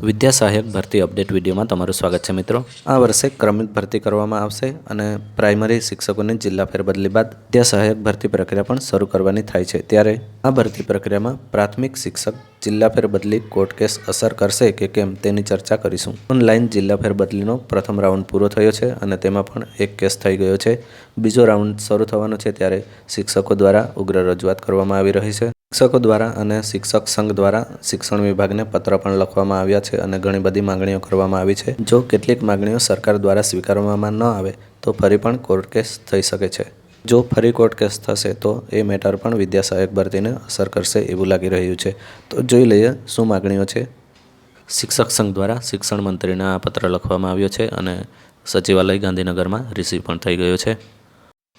વિદ્યા સહાયક ભરતી અપડેટ વિડીયોમાં તમારું સ્વાગત છે મિત્રો। આ વર્ષે ક્રમિક ભરતી કરવામાં આવશે અને પ્રાઇમરી શિક્ષકોની જિલ્લા ફેરબદલી બાદ વિદ્યા સહાયક ભરતી પ્રક્રિયા પણ શરૂ કરવાની થાય છે। ત્યારે આ ભરતી પ્રક્રિયામાં પ્રાથમિક શિક્ષક જિલ્લા ફેરબદલી કોર્ટ કેસ અસર કરશે કે કેમ તેની ચર્ચા કરીશું। ઓનલાઈન જિલ્લા ફેરબદલીનો પ્રથમ રાઉન્ડ પૂરો થયો છે અને તેમાં પણ એક કેસ થઈ ગયો છે। બીજો રાઉન્ડ શરૂ થવાનો છે ત્યારે શિક્ષકો દ્વારા ઉગ્ર રજૂઆત કરવામાં આવી રહી છે। શિક્ષકો દ્વારા અને શિક્ષક સંઘ દ્વારા શિક્ષણ વિભાગને પત્ર પણ લખવામાં આવ્યા છે અને ઘણી બધી માંગણીઓ કરવામાં આવી છે। જો કેટલીક માંગણીઓ સરકાર દ્વારા સ્વીકારવામાં ન આવે તો ફરી પણ કોર્ટ કેસ થઈ શકે છે। જો ફરી કોર્ટ કેસ થશે તો એ મેટર પણ વિદ્યા સહાયક ભરતીને અસર કરશે એવું લાગી રહ્યું છે। તો જોઈ લઈએ શું માંગણીઓ છે। શિક્ષક સંઘ દ્વારા શિક્ષણ મંત્રીને આ પત્ર લખવામાં આવ્યો છે અને સચિવાલય ગાંધીનગરમાં રિસીવ પણ થઈ ગયો છે।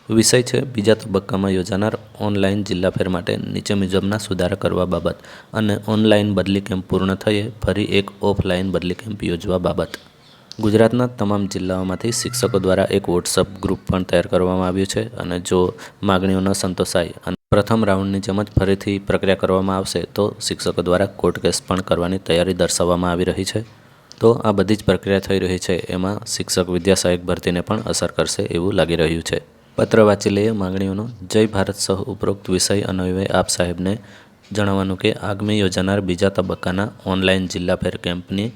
વિષય છે બીજા તબક્કામાં યોજાનાર ઓનલાઈન જિલ્લા ફેર માટે નીચે મુજબના સુધારા કરવા બાબત અને ઓનલાઈન બદલી કેમ્પ પૂર્ણ થયે ફરી એક ઓફલાઈન બદલી કેમ્પ યોજવા બાબત। ગુજરાતના તમામ જિલ્લાઓમાંથી શિક્ષકો દ્વારા એક વોટ્સઅપ ગ્રુપ પણ તૈયાર કરવામાં આવ્યું છે અને જો માગણીઓ ન સંતોષાય અને પ્રથમ રાઉન્ડની જેમ જ ફરીથી પ્રક્રિયા કરવામાં આવશે તો શિક્ષકો દ્વારા કોર્ટ કેસ પણ કરવાની તૈયારી દર્શાવવામાં આવી રહી છે। તો આ બધી જ પ્રક્રિયા થઈ રહી છે એમાં શિક્ષક વિદ્યા સહાયક ભરતીને પણ અસર કરશે એવું લાગી રહ્યું છે। પત્ર વાંચી લઈએ માંગણીઓનો। જય ભારત સહ ઉપરોક્ત વિષય અન્વયે આપ સાહેબને જણાવવાનું કે આગામી યોજાનાર બીજા તબક્કાના ઓનલાઈન જિલ્લા ફેર કેમ્પની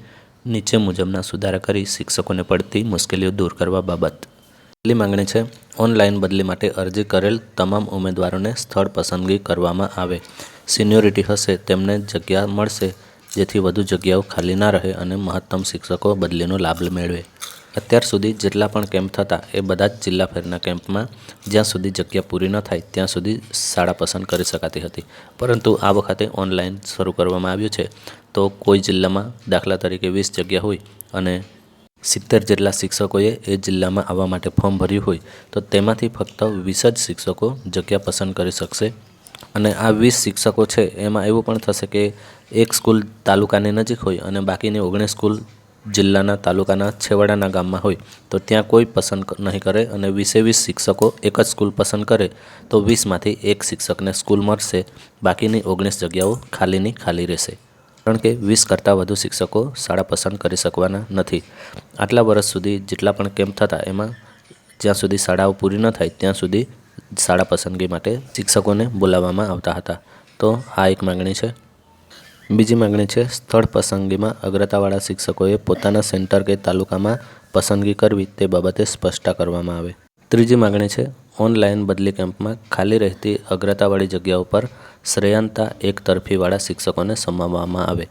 નીચે મુજબના સુધારા કરી શિક્ષકોને પડતી મુશ્કેલીઓ દૂર કરવા બાબત। પહેલી માંગણી છે ઓનલાઈન બદલી માટે અરજી કરેલ તમામ ઉમેદવારોને સ્થળ પસંદગી કરવામાં આવે। સિનિયોરિટી હશે તેમને જગ્યા મળશે જેથી વધુ જગ્યાઓ ખાલી ના રહે અને મહત્તમ શિક્ષકો બદલીનો લાભ મેળવે। અત્યાર સુધી જેટલા પણ કેમ્પ થતા એ બધા જ જિલ્લા ફેરના કેમ્પમાં જ્યાં સુધી જગ્યા પૂરી ન થાય ત્યાં સુધી શાળા પસંદ કરી શકાતી હતી, પરંતુ આ વખતે ઓનલાઈન શરૂ કરવામાં આવ્યું છે। તો કોઈ જિલ્લામાં દાખલા તરીકે 20 જગ્યા હોય અને 70 જેટલા શિક્ષકોએ એ જિલ્લામાં આવવા માટે ફોર્મ ભર્યું હોય તો તેમાંથી ફક્ત 20 જ શિક્ષકો જગ્યા પસંદ કરી શકશે। અને આ 20 શિક્ષકો છે એમાં એવું પણ થશે કે એક સ્કૂલ તાલુકાની નજીક હોય અને બાકીની 19 સ્કૂલ જિલ્લાના તાલુકાના છેવાડાના ગામમાં હોય તો ત્યાં કોઈ પસંદ નહીં કરે અને 20 શિક્ષકો એક જ સ્કૂલ પસંદ કરે તો 20માંથી એક શિક્ષકને સ્કૂલ મળશે, બાકીની 19 જગ્યાઓ ખાલીની ખાલી રહેશે। કારણ કે 20 કરતાં વધુ શિક્ષકો શાળા પસંદ કરી શકવાના નથી। આટલા વર્ષ સુધી જેટલા પણ કેમ્પ થતા એમાં જ્યાં સુધી શાળાઓ પૂરી ન થાય ત્યાં સુધી શાળા પસંદગી માટે શિક્ષકોને બોલાવવામાં આવતા હતા। તો આ એક માંગણી છે। બીજી માંગણી છે સ્થળ પસંદગીમાં અગ્રતાવાળા શિક્ષકોએ પોતાના સેન્ટર કે તાલુકામાં પસંદગી કરવી તે બાબતે સ્પષ્ટતા કરવામાં આવે। ત્રીજી માંગણી છે ઓનલાઈન બદલી કેમ્પમાં ખાલી રહેતી અગ્રતાવાળી જગ્યાઓ પર શ્રેયાંતા એક તરફીવાળા શિક્ષકોને સમાવવામાં આવે।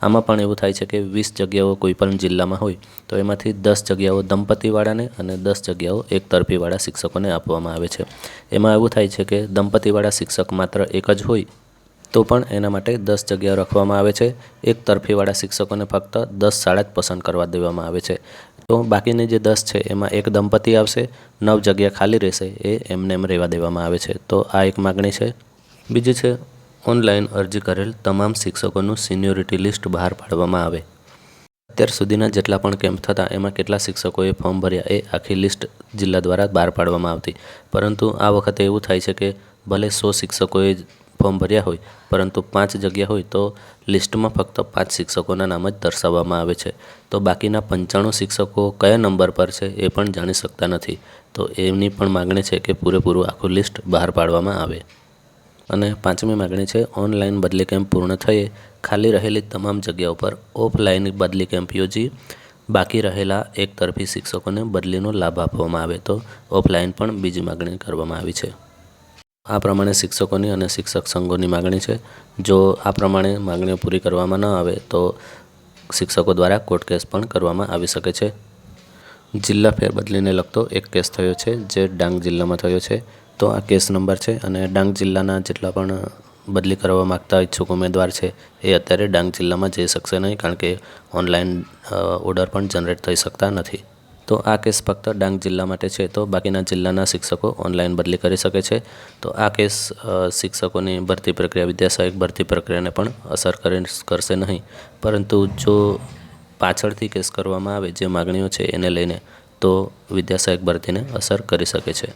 આમાં પણ એવું થાય છે કે 20 જગ્યાઓ કોઈપણ જિલ્લામાં હોય તો એમાંથી 10 જગ્યાઓ દંપતીવાળાને અને 10 જગ્યાઓ એક તરફીવાળા શિક્ષકોને આપવામાં આવે છે। એમાં એવું થાય છે કે દંપતીવાળા શિક્ષક માત્ર એક જ હોય તો પણ એના માટે 10 જગ્યાઓ રાખવામાં આવે છે। એક તરફીવાળા શિક્ષકોને ફક્ત 10 શાળા જ પસંદ કરવા દેવામાં આવે છે। તો બાકીની જે 10 છે એમાં એક દંપતી આવશે, 9 જગ્યા ખાલી રહેશે એ એમને એમ રહેવા દેવામાં આવે છે। તો આ એક માગણી છે। બીજી છે ઓનલાઈન અરજી કરેલ તમામ શિક્ષકોનું સિનિયોરિટી લિસ્ટ બહાર પાડવામાં આવે। અત્યાર સુધીના જેટલા પણ કેમ્પ થતા એમાં કેટલા શિક્ષકોએ ફોર્મ ભર્યા એ આખી લિસ્ટ જિલ્લા દ્વારા બહાર પાડવામાં આવતી, પરંતુ આ વખતે એવું થાય છે કે ભલે 100 શિક્ષકોએ ફોર્મ ભર્યા હોય પરંતુ 5 જગ્યા હોય તો લિસ્ટમાં ફક્ત 5 શિક્ષકોના નામ જ દર્શાવવામાં આવે છે। તો બાકીના 95 શિક્ષકો કયા નંબર પર છે એ પણ જાણી શકતા નથી। તો એમની પણ માગણી છે કે પૂરેપૂરું આખું લિસ્ટ બહાર પાડવામાં આવે। અને પાંચમી માગણી છે ઓનલાઈન બદલી કેમ્પ પૂર્ણ થયે ખાલી રહેલી તમામ જગ્યાઓ પર ઓફલાઈન બદલી કેમ્પ યોજી બાકી રહેલા એક તરફી શિક્ષકોને બદલીનો લાભ આપવામાં આવે। તો ઓફલાઈન પણ બીજી માગણી કરવામાં આવી છે। આ પ્રમાણે શિક્ષકોની અને શિક્ષક સંઘોની માગણી છે। જો આ પ્રમાણે માગણીઓ પૂરી કરવામાં ન આવે તો શિક્ષકો દ્વારા કોર્ટ કેસ પણ કરવામાં આવી શકે છે। જિલ્લા ફેરબદલીને લગતો એક કેસ થયો છે જે ડાંગ જિલ્લામાં થયો છે। તો આ કેસ નંબર છે અને ડાંગ જિલ્લાના જેટલા પણ બદલી કરવા માગતા ઈચ્છુક ઉમેદવાર છે એ અત્યારે ડાંગ જિલ્લામાં જઈ શકશે નહીં, કારણ કે ઓનલાઈન ઓર્ડર પણ જનરેટ થઈ શકતા નથી। તો આ કેસ ફક્ત ડાંગ જિલ્લા માટે છે। તો બાકીના જિલ્લાના શિક્ષકો ઓનલાઈન બદલી કરી શકે છે। તો આ કેસ શિક્ષકોની ભરતી પ્રક્રિયા વિદ્યા સહાયક ભરતી પ્રક્રિયાને પણ અસર કરશે નહીં, પરંતુ જો પાછળથી કેસ કરવામાં આવે જે માગણીઓ છે એને લઈને તો વિદ્યા સહાયક ભરતીને અસર કરી શકે છે।